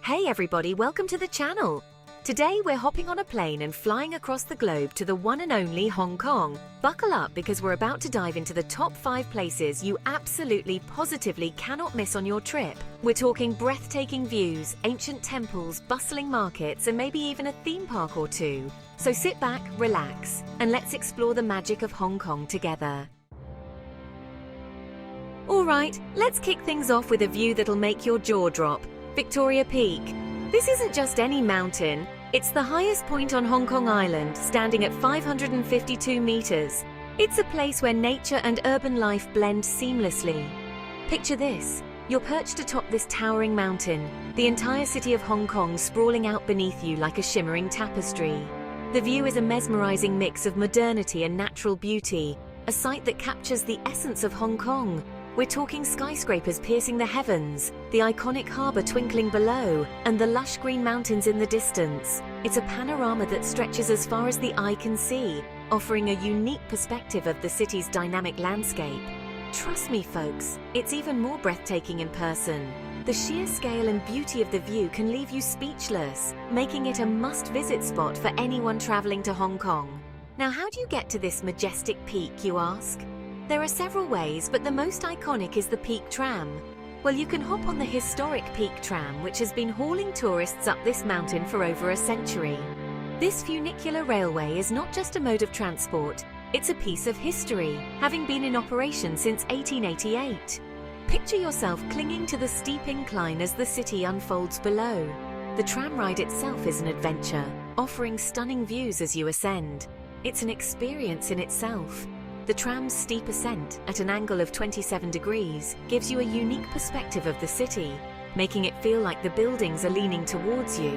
Hey everybody, welcome to the channel. Today we're hopping on a plane and flying across the globe to the one and only Hong Kong. Buckle up because we're about to dive into the top 5 places you absolutely positively cannot miss on your trip. We're talking breathtaking views, ancient temples, bustling markets, and maybe even a theme park or two. So sit back, relax, and let's explore the magic of Hong Kong together. Alright, let's kick things off with a view that'll make your jaw drop. Victoria Peak. This isn't just any mountain, it's the highest point on Hong Kong Island, standing at 552 meters. It's a place where nature and urban life blend seamlessly. Picture this, you're perched atop this towering mountain, the entire city of Hong Kong sprawling out beneath you like a shimmering tapestry. The view is a mesmerizing mix of modernity and natural beauty, a sight that captures the essence of Hong Kong. We're talking skyscrapers piercing the heavens, the iconic harbour twinkling below, and the lush green mountains in the distance. It's a panorama that stretches as far as the eye can see, offering a unique perspective of the city's dynamic landscape. Trust me folks, it's even more breathtaking in person. The sheer scale and beauty of the view can leave you speechless, making it a must-visit spot for anyone travelling to Hong Kong. Now, how do you get to this majestic peak, you ask? There are several ways, but the most iconic is the Peak Tram. Well, you can hop on the historic Peak Tram, which has been hauling tourists up this mountain for over a century. This funicular railway is not just a mode of transport, it's a piece of history, having been in operation since 1888. Picture yourself clinging to the steep incline as the city unfolds below. The tram ride itself is an adventure, offering stunning views as you ascend. It's an experience in itself. The tram's steep ascent, at an angle of 27 degrees, gives you a unique perspective of the city, making it feel like the buildings are leaning towards you.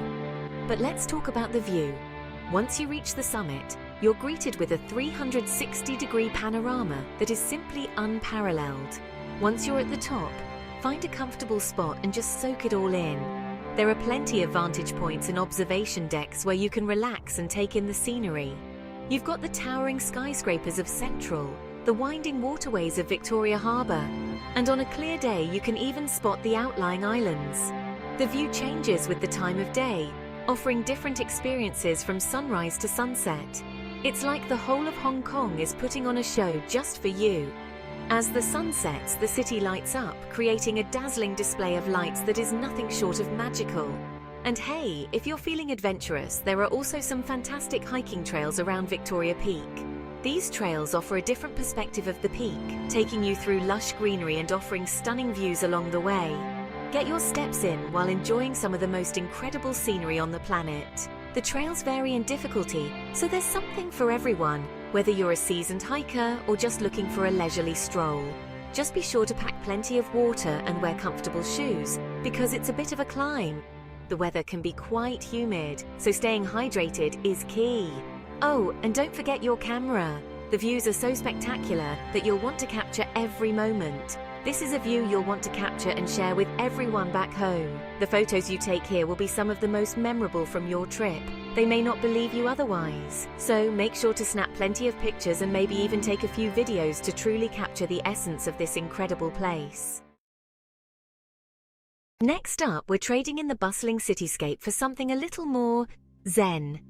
But let's talk about the view. Once you reach the summit, you're greeted with a 360-degree panorama that is simply unparalleled. Once you're at the top, find a comfortable spot and just soak it all in. There are plenty of vantage points and observation decks where you can relax and take in the scenery. You've got the towering skyscrapers of Central, the winding waterways of Victoria Harbour, and on a clear day you can even spot the outlying islands. The view changes with the time of day, offering different experiences from sunrise to sunset. It's like the whole of Hong Kong is putting on a show just for you. As the sun sets, the city lights up, creating a dazzling display of lights that is nothing short of magical. And hey, if you're feeling adventurous, there are also some fantastic hiking trails around Victoria Peak. These trails offer a different perspective of the peak, taking you through lush greenery and offering stunning views along the way. Get your steps in while enjoying some of the most incredible scenery on the planet. The trails vary in difficulty, so there's something for everyone, whether you're a seasoned hiker or just looking for a leisurely stroll. Just be sure to pack plenty of water and wear comfortable shoes, because it's a bit of a climb. The weather can be quite humid, so staying hydrated is key. Oh, and don't forget your camera. The views are so spectacular that you'll want to capture every moment. This is a view you'll want to capture and share with everyone back home. The photos you take here will be some of the most memorable from your trip. They may not believe you otherwise. So make sure to snap plenty of pictures and maybe even take a few videos to truly capture the essence of this incredible place. Next up, we're trading in the bustling cityscape for something a little more zen.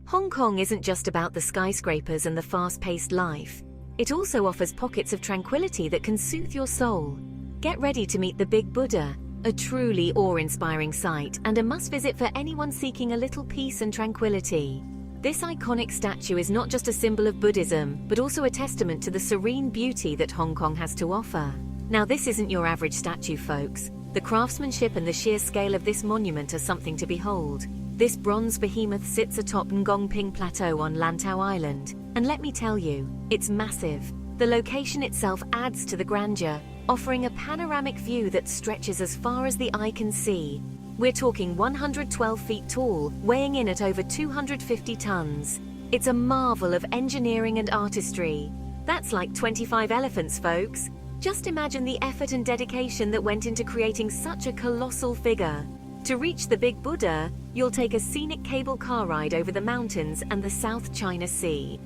Hong Kong isn't just about the skyscrapers and the fast-paced life. It also offers pockets of tranquility that can soothe your soul. Get ready to meet the Big Buddha, a truly awe-inspiring sight and a must-visit for anyone seeking a little peace and tranquility. This iconic statue is not just a symbol of Buddhism, but also a testament to the serene beauty that Hong Kong has to offer. Now, this isn't your average statue, folks. The craftsmanship and the sheer scale of this monument are something to behold. This bronze behemoth sits atop Ngong Ping Plateau on Lantau Island, and let me tell you, it's massive. The location itself adds to the grandeur, offering a panoramic view that stretches as far as the eye can see. We're talking 112 feet tall, weighing in at over 250 tons. It's a marvel of engineering and artistry. That's like 25 elephants, folks. Just imagine the effort and dedication that went into creating such a colossal figure. To reach the Big Buddha, you'll take a scenic cable car ride over the mountains and the South China Sea.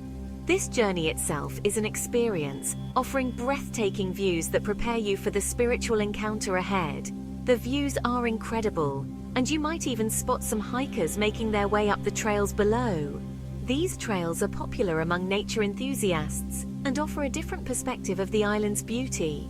This journey itself is an experience, offering breathtaking views that prepare you for the spiritual encounter ahead. The views are incredible. and you might even spot some hikers making their way up the trails below. These trails are popular among nature enthusiasts and offer a different perspective of the island's beauty.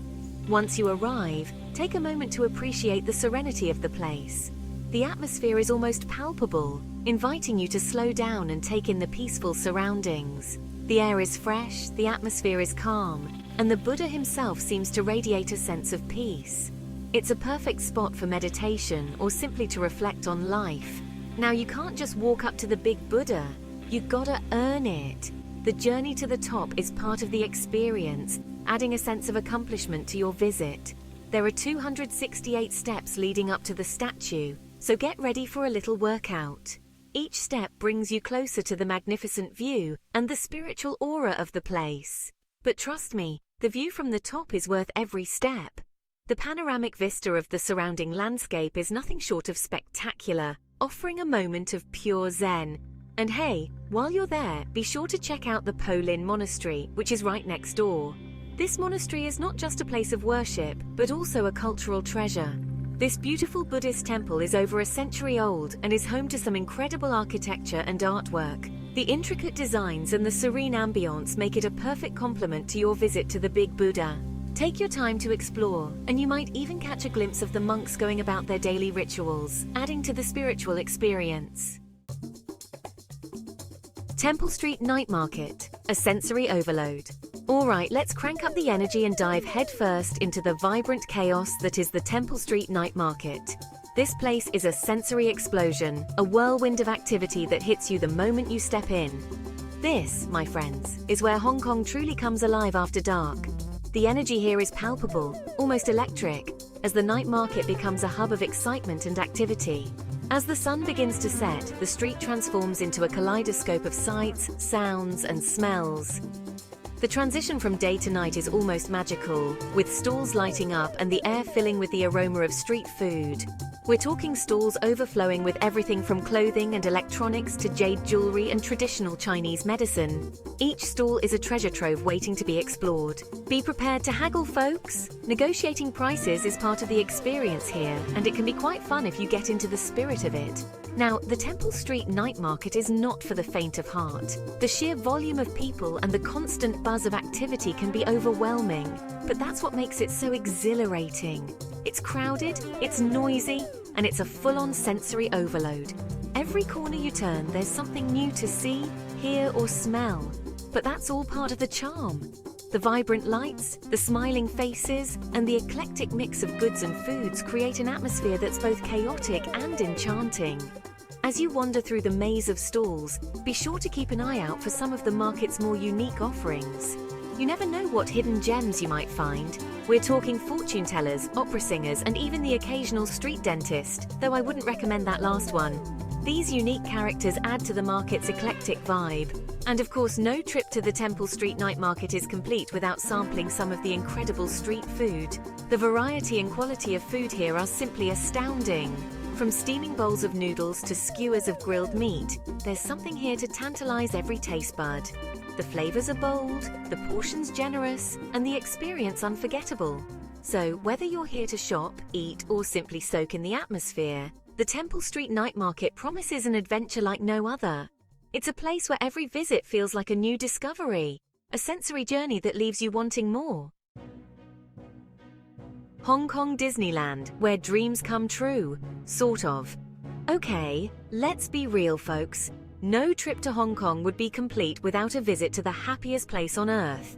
Once you arrive, take a moment to appreciate the serenity of the place. The atmosphere is almost palpable, inviting you to slow down and take in the peaceful surroundings. The air is fresh, the atmosphere is calm, and the Buddha himself seems to radiate a sense of peace. It's a perfect spot for meditation or simply to reflect on life. Now, you can't just walk up to the big Buddha. You've gotta earn it. The journey to the top is part of the experience, adding a sense of accomplishment to your visit. There are 268 steps leading up to the statue, so get ready for a little workout. Each step brings you closer to the magnificent view and the spiritual aura of the place. But trust me, the view from the top is worth every step. The panoramic vista of the surrounding landscape is nothing short of spectacular, offering a moment of pure Zen. And hey, while you're there, be sure to check out the Po Lin Monastery, which is right next door. This monastery is not just a place of worship, but also a cultural treasure. This beautiful Buddhist temple is over a century old and is home to some incredible architecture and artwork. The intricate designs and the serene ambience make it a perfect complement to your visit to the Big Buddha. Take your time to explore, and you might even catch a glimpse of the monks going about their daily rituals, adding to the spiritual experience. Temple Street Night Market, a sensory overload. Alright, let's crank up the energy and dive headfirst into the vibrant chaos that is the Temple Street Night Market. This place is a sensory explosion, a whirlwind of activity that hits you the moment you step in. This, my friends, is where Hong Kong truly comes alive after dark. The energy here is palpable, almost electric, as the night market becomes a hub of excitement and activity. As the sun begins to set, the street transforms into a kaleidoscope of sights, sounds, and smells. The transition from day to night is almost magical, with stalls lighting up and the air filling with the aroma of street food. We're talking stalls overflowing with everything from clothing and electronics to jade jewelry and traditional Chinese medicine. Each stall is a treasure trove waiting to be explored. Be prepared to haggle, folks! Negotiating prices is part of the experience here, and it can be quite fun if you get into the spirit of it. Now, the Temple Street Night Market is not for the faint of heart. The sheer volume of people and the constant buzz of activity can be overwhelming, but that's what makes it so exhilarating. It's crowded, it's noisy, and it's a full-on sensory overload. Every corner you turn, there's something new to see, hear, or smell. But that's all part of the charm. The vibrant lights, the smiling faces, and the eclectic mix of goods and foods create an atmosphere that's both chaotic and enchanting. As you wander through the maze of stalls, be sure to keep an eye out for some of the market's more unique offerings. You never know what hidden gems you might find. We're talking fortune tellers, opera singers, and even the occasional street dentist, though I wouldn't recommend that last one. These unique characters add to the market's eclectic vibe. And of course, no trip to the Temple Street Night Market is complete without sampling some of the incredible street food. The variety and quality of food here are simply astounding. From steaming bowls of noodles to skewers of grilled meat, there's something here to tantalize every taste bud. The flavors are bold, the portions generous, and the experience unforgettable. So whether you're here to shop, eat, or simply soak in the atmosphere, the Temple Street Night Market promises an adventure like no other. It's a place where every visit feels like a new discovery, a sensory journey that leaves you wanting more. Hong Kong Disneyland, where dreams come true, sort of. Okay, let's be real, folks. No trip to Hong Kong would be complete without a visit to the happiest place on Earth.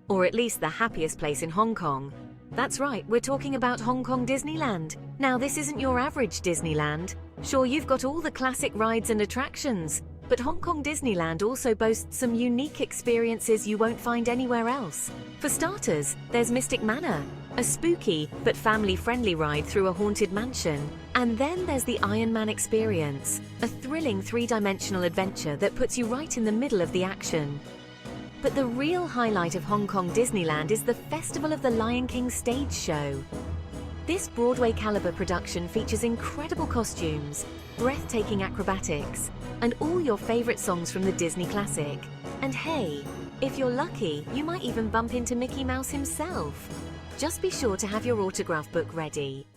Or at least the happiest place in Hong Kong. That's right, we're talking about Hong Kong Disneyland. Now, this isn't your average Disneyland. Sure, you've got all the classic rides and attractions, but Hong Kong Disneyland also boasts some unique experiences you won't find anywhere else. For starters, there's Mystic Manor, a spooky but family-friendly ride through a haunted mansion. And then there's the Iron Man experience, a thrilling three-dimensional adventure that puts you right in the middle of the action. But the real highlight of Hong Kong Disneyland is the Festival of the Lion King stage show. This Broadway-caliber production features incredible costumes, breathtaking acrobatics, and all your favorite songs from the Disney classic. And hey, if you're lucky, you might even bump into Mickey Mouse himself. Just be sure to have your autograph book ready.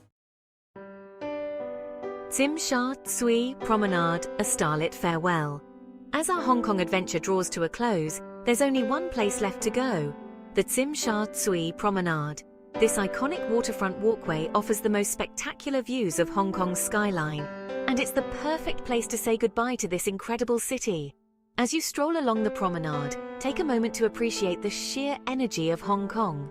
Tsim Sha Tsui Promenade, a Starlit Farewell. As our Hong Kong adventure draws to a close, there's only one place left to go, the Tsim Sha Tsui Promenade. This iconic waterfront walkway offers the most spectacular views of Hong Kong's skyline, and it's the perfect place to say goodbye to this incredible city. As you stroll along the promenade, take a moment to appreciate the sheer energy of Hong Kong.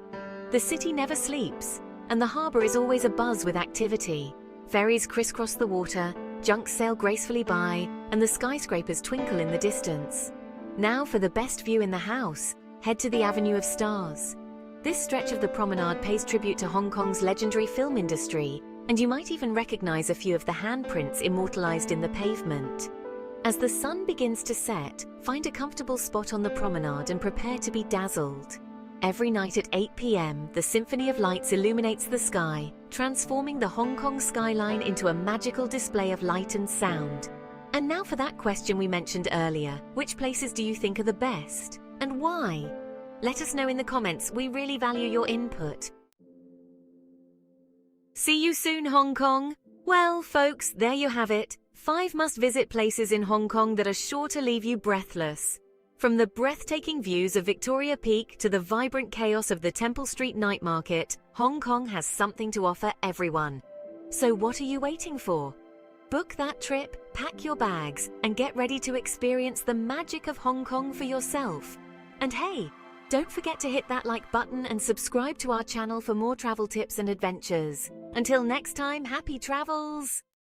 The city never sleeps, and the harbour is always abuzz with activity. Ferries crisscross the water, junks sail gracefully by, and the skyscrapers twinkle in the distance. Now for the best view in the house, head to the Avenue of Stars. This stretch of the promenade pays tribute to Hong Kong's legendary film industry, and you might even recognize a few of the handprints immortalized in the pavement. As the sun begins to set, find a comfortable spot on the promenade and prepare to be dazzled. Every night at 8 p.m., the symphony of lights illuminates the sky, transforming the Hong Kong skyline into a magical display of light and sound. And now for that question we mentioned earlier, which places do you think are the best? And why? Let us know in the comments, we really value your input. See you soon, Hong Kong! Well, folks, there you have it. 5 must-visit places in Hong Kong that are sure to leave you breathless. From the breathtaking views of Victoria Peak to the vibrant chaos of the Temple Street Night Market, Hong Kong has something to offer everyone. So what are you waiting for? Book that trip, pack your bags, and get ready to experience the magic of Hong Kong for yourself. And hey, don't forget to hit that like button and subscribe to our channel for more travel tips and adventures. Until next time, happy travels!